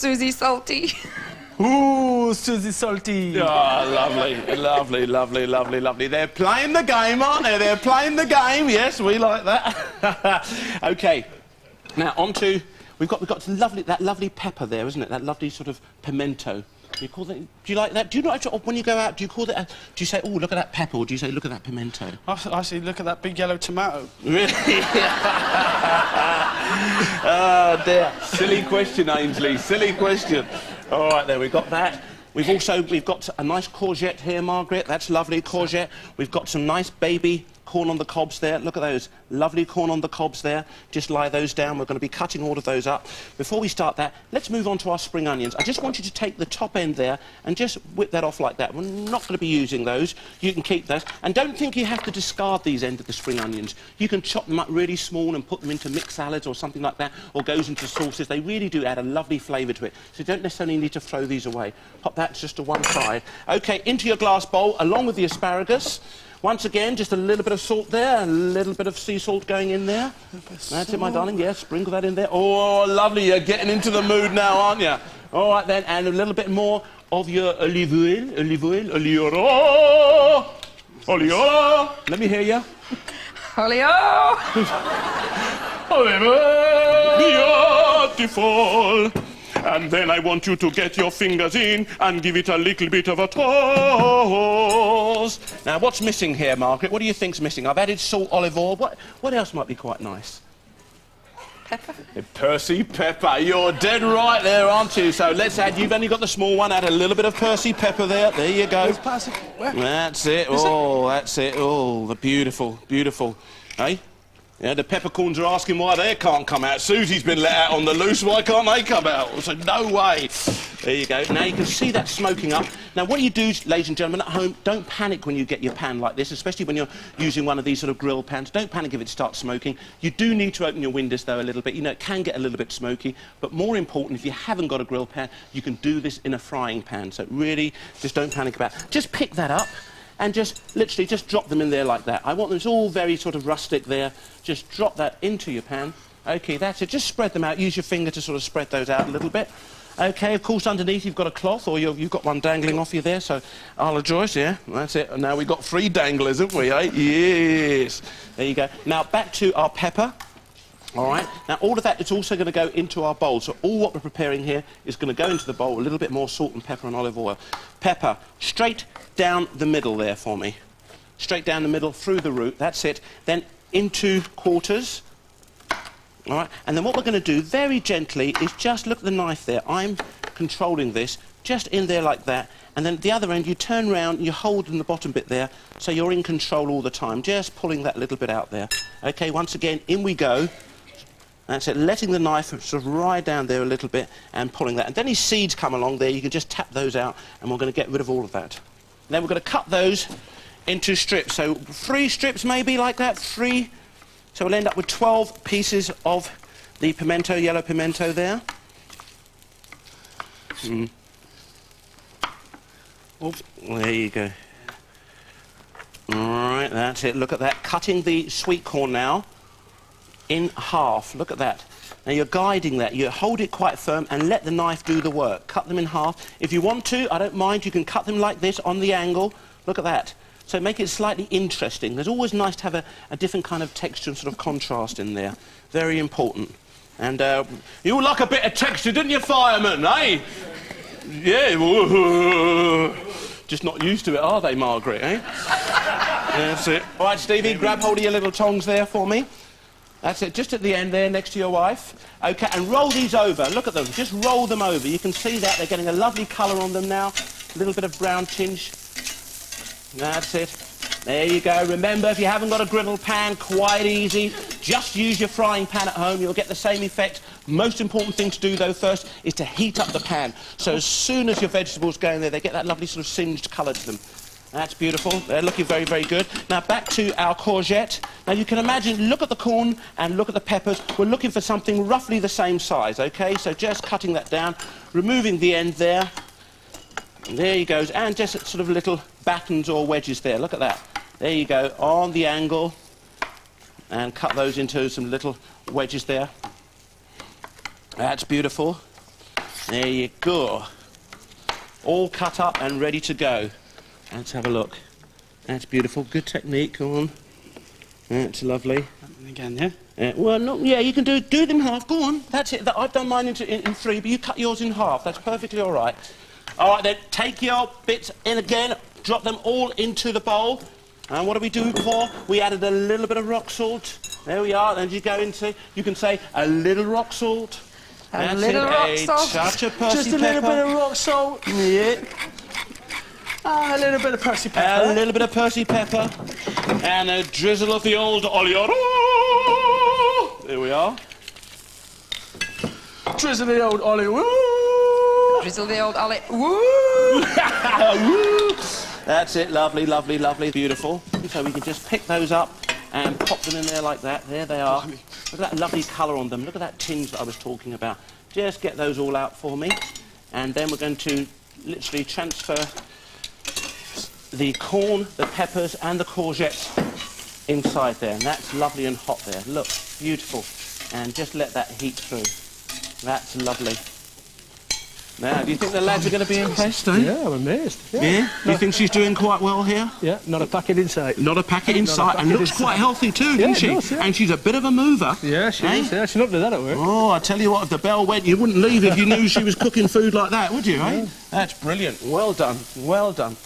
Susie Salty. Ooh, Susie Salty. Oh, lovely, lovely, lovely, lovely, lovely. They're playing the game, aren't they? They're playing the game. Yes, we like that. OK. Now, on to... We've got some that lovely pepper there, isn't it? That lovely sort of pimento. Do you call that... Do you like that? Do you not... When you go out, do you call that... Do you say, oh, look at that pepper, or do you say, look at that pimento? I say, look at that big yellow tomato. Really? Oh, dear. Silly question, Ainsley. Silly question. All right, there, we've got that. We've got a nice courgette here, Margaret. That's lovely, courgette. We've got some nice baby corn on the cobs there. Look at those. Lovely corn on the cobs there. Just lie those down. We're going to be cutting all of those up. Before we start that, let's move on to our spring onions. I just want you to take the top end there and just whip that off like that. We're not going to be using those. You can keep those. And don't think you have to discard these ends of the spring onions. You can chop them up really small and put them into mixed salads or something like that, or goes into sauces. They really do add a lovely flavour to it. So you don't necessarily need to throw these away. Pop that just to one side. OK, into your glass bowl, along with the asparagus. Once again, just a little bit of salt there, a little bit of sea salt going in there. That's it, my darling. Yeah, sprinkle that in there. Oh, lovely. You're getting into the mood now, aren't you? All right, then, and a little bit more of your olive oil. Olive oil. Let me hear you. Olio! Olive oil. Beautiful. And then I want you to get your fingers in and give it a little bit of a toss. Now, what's missing here, Margaret? What do you think's missing? I've added salt, olive oil. What else might be quite nice? Pepper. Percy pepper. You're dead right there, aren't you? So let's add... You've only got the small one. Add a little bit of Percy pepper there. There you go. That's it. Oh, that's it. Oh, the beautiful, beautiful. Hey? Yeah, the peppercorns are asking why they can't come out. Susie's been let out on the loose. Why can't they come out? So no way. There you go. Now you can see that smoking up. Now what you do, ladies and gentlemen, at home, don't panic when you get your pan like this, especially when you're using one of these sort of grill pans. Don't panic if it starts smoking. You do need to open your windows, though, a little bit. You know, it can get a little bit smoky. But more important, if you haven't got a grill pan, you can do this in a frying pan. So really, just don't panic about it. Just pick that up. And just literally just drop them in there like that. I want them, it's all very sort of rustic there. Just drop that into your pan. OK, that's it. Just spread them out. Use your finger to sort of spread those out a little bit. OK, of course, underneath you've got a cloth, or you've got one dangling off you there, so I'll Joyce, yeah, that's it. And now we've got 3 danglers, haven't we, eh? Yes. There you go. Now, back to our pepper. All right, now all of that is also going to go into our bowl. So all what we're preparing here is going to go into the bowl, a little bit more salt and pepper and olive oil. Pepper, straight down the middle there for me. Straight down the middle, through the root, that's it. Then into quarters. All right, and then what we're going to do, very gently, is just look at the knife there. I'm controlling this, just in there like that. And then at the other end, you turn round and you hold in the bottom bit there, so you're in control all the time, just pulling that little bit out there. OK, once again, in we go. That's it, letting the knife sort of ride down there a little bit and pulling that. And then these seeds come along there, you can just tap those out, and we're going to get rid of all of that. Then we're going to cut those into strips. So 3 strips maybe like that, 3. So we'll end up with 12 pieces of the pimento, yellow pimento there. Oh, there you go. All right, that's it. Look at that. Cutting the sweet corn now in half. Look at that. Now you're guiding that. You hold it quite firm and let the knife do the work. Cut them in half. If you want to, I don't mind, you can cut them like this on the angle. Look at that. So make it slightly interesting. It's always nice to have a different kind of texture and sort of contrast in there. Very important. And you like a bit of texture, didn't you, fireman, eh? Yeah. Just not used to it, are they, Margaret, eh? That's it. All right, Stevie, grab hold of your little tongs there for me. That's it, just at the end there, next to your wife. OK, and roll these over. Look at them, just roll them over. You can see that, they're getting a lovely colour on them now. A little bit of brown tinge. That's it. There you go. Remember, if you haven't got a griddle pan, quite easy. Just use your frying pan at home, you'll get the same effect. Most important thing to do, though, first, is to heat up the pan. So as soon as your vegetables go in there, they get that lovely sort of singed colour to them. That's beautiful. They're looking very, very good. Now, back to our courgette. Now, you can imagine, look at the corn and look at the peppers. We're looking for something roughly the same size, OK? So just cutting that down, removing the end there. And there he goes. And just sort of little battens or wedges there. Look at that. There you go, on the angle. And cut those into some little wedges there. That's beautiful. There you go. All cut up and ready to go. Let's have a look. That's beautiful. Good technique. Go on. That's lovely. And again, yeah? Well, no, yeah, you can do them half. Go on. That's it. I've done mine in three, but you cut yours in half. That's perfectly all right. All right, then, take your bits in again. Drop them all into the bowl. And what did we do before? We added a little bit of rock salt. There we are. And you go into, you can say, a little rock salt. A little rock salt. Touch of Percy Just a pepper. little bit of rock salt. Yeah. A little bit of Percy pepper. A little bit of Percy pepper. And a drizzle of the old oleoro. There we are. Drizzle the old olive. Woo! Drizzle the old olive. Woo! Woo! That's it. Lovely, lovely, lovely. Beautiful. So we can just pick those up and pop them in there like that. There they are. Look at that lovely colour on them. Look at that tinge that I was talking about. Just get those all out for me. And then we're going to literally transfer the corn, the peppers and the courgettes inside there. And that's lovely and hot there. Look, beautiful. And just let that heat through. That's lovely. Now, do you think the lads are going to be impressed, eh? Yeah, I'm amazed. Yeah? Do you think she's doing quite well here? Yeah, not a packet inside. Not a packet inside, and looks quite healthy too, Yeah, doesn't she? it does, yeah. And she's a bit of a mover. Yeah, she eh? is. Yeah, she's not doing that at work. Oh, I tell you what, if the bell went, you wouldn't leave if you knew she was cooking food like that, would you, eh? That's brilliant. Well done. Well done.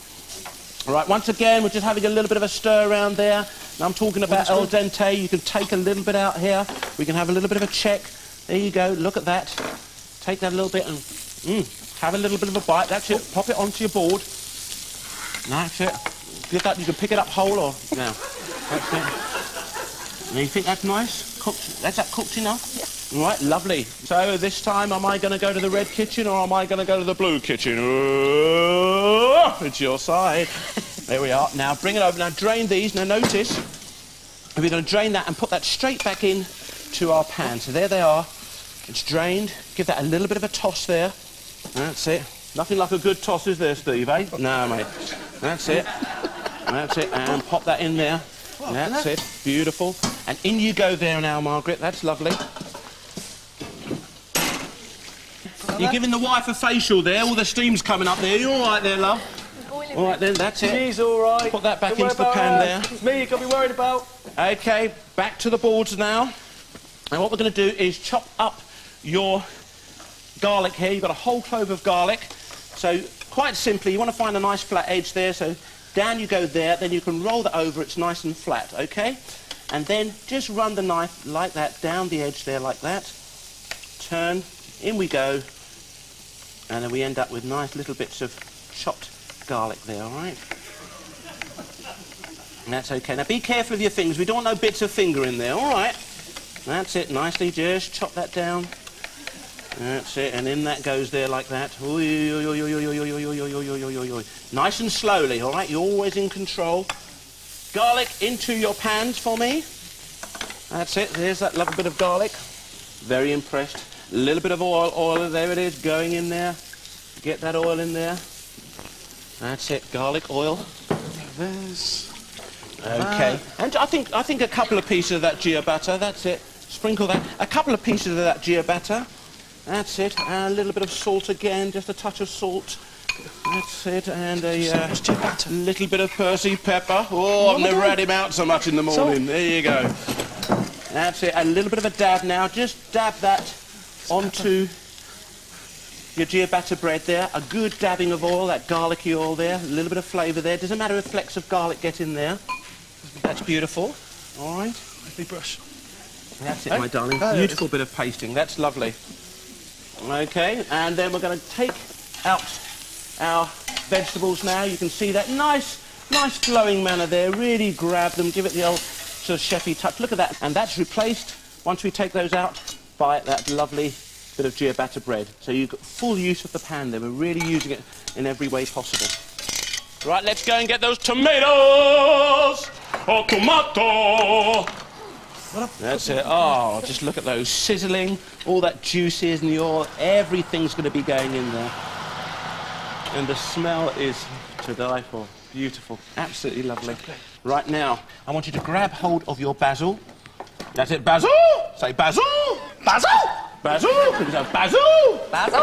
All right, once again, we're just having a little bit of a stir around there. Now I'm talking about al dente. You can take a little bit out here. We can have a little bit of a check. There you go. Look at that. Take that a little bit and have a little bit of a bite. That's it. Pop it onto your board. That's it. Get that. You can pick it up whole or no. That's it. Now you think that's nice? Cooked. That's that cooked enough? Yeah. All right, lovely. So this time, am I going to go to the red kitchen or am I going to go to the blue kitchen? Oh, it's your side. There we are. Now bring it over. Now drain these. Now notice, we're going to drain that and put that straight back in to our pan. So there they are. It's drained. Give that a little bit of a toss there. That's it. Nothing like a good toss, is there, Steve, eh? No, mate. That's it. That's it. And pop that in there. That's it. Beautiful. And in you go there now, Margaret. That's lovely. You're giving the wife a facial there. All the steam's coming up there. You all right there, love? All right then, that's it. She's all right. Put that back into the pan there. It's me you got to be worried about. OK, back to the boards now. And what we're going to do is chop up your garlic here. You've got a whole clove of garlic. So quite simply, you want to find a nice flat edge there. So down you go there. Then you can roll that over. It's nice and flat, OK? And then just run the knife like that down the edge there like that. Turn. In we go. And then we end up with nice little bits of chopped garlic there, all right? And that's OK. Now be careful with your fingers. We don't want no bits of finger in there, all right? That's it. Nicely just chop that down. That's it, and in that goes there like that. Nice and slowly, all right? You're always in control. Garlic into your pans for me. That's it. There's that lovely bit of garlic. Very impressed. A little bit of oil, there it is, going in there. Get that oil in there. That's it, garlic oil. There's... OK. And I think a couple of pieces of that ciabatta, that's it. Sprinkle that. A couple of pieces of that ciabatta. That's it. And a little bit of salt again, just a touch of salt. That's it. And a little bit of Percy pepper. Oh, I've never had him out so much in the morning. There you go. That's it. A little bit of a dab now. Just dab that onto your ciabatta bread there. A good dabbing of oil, that garlicky oil there. A little bit of flavour there. Doesn't matter if flecks of garlic get in there. That's beautiful. All right. Let me brush. That's it, my darling. Beautiful bit of pasting. That's lovely. OK, and then we're going to take out our vegetables now. You can see that nice flowing manner there. Really grab them, give it the old sort of chefy touch. Look at that. And that's replaced, once we take those out, by that lovely bit of ciabatta bread. So you've got full use of the pan there. We're really using it in every way possible. Right, let's go and get those tomatoes! Oh, tomato! That's it. Oh, just look at those sizzling. All that juice is in the oil. Everything's going to be going in there. And the smell is to die for. Beautiful. Absolutely lovely. Right now, I want you to grab hold of your basil. That's it, basil! Say basil! Basil! Basil! Basil! Basil!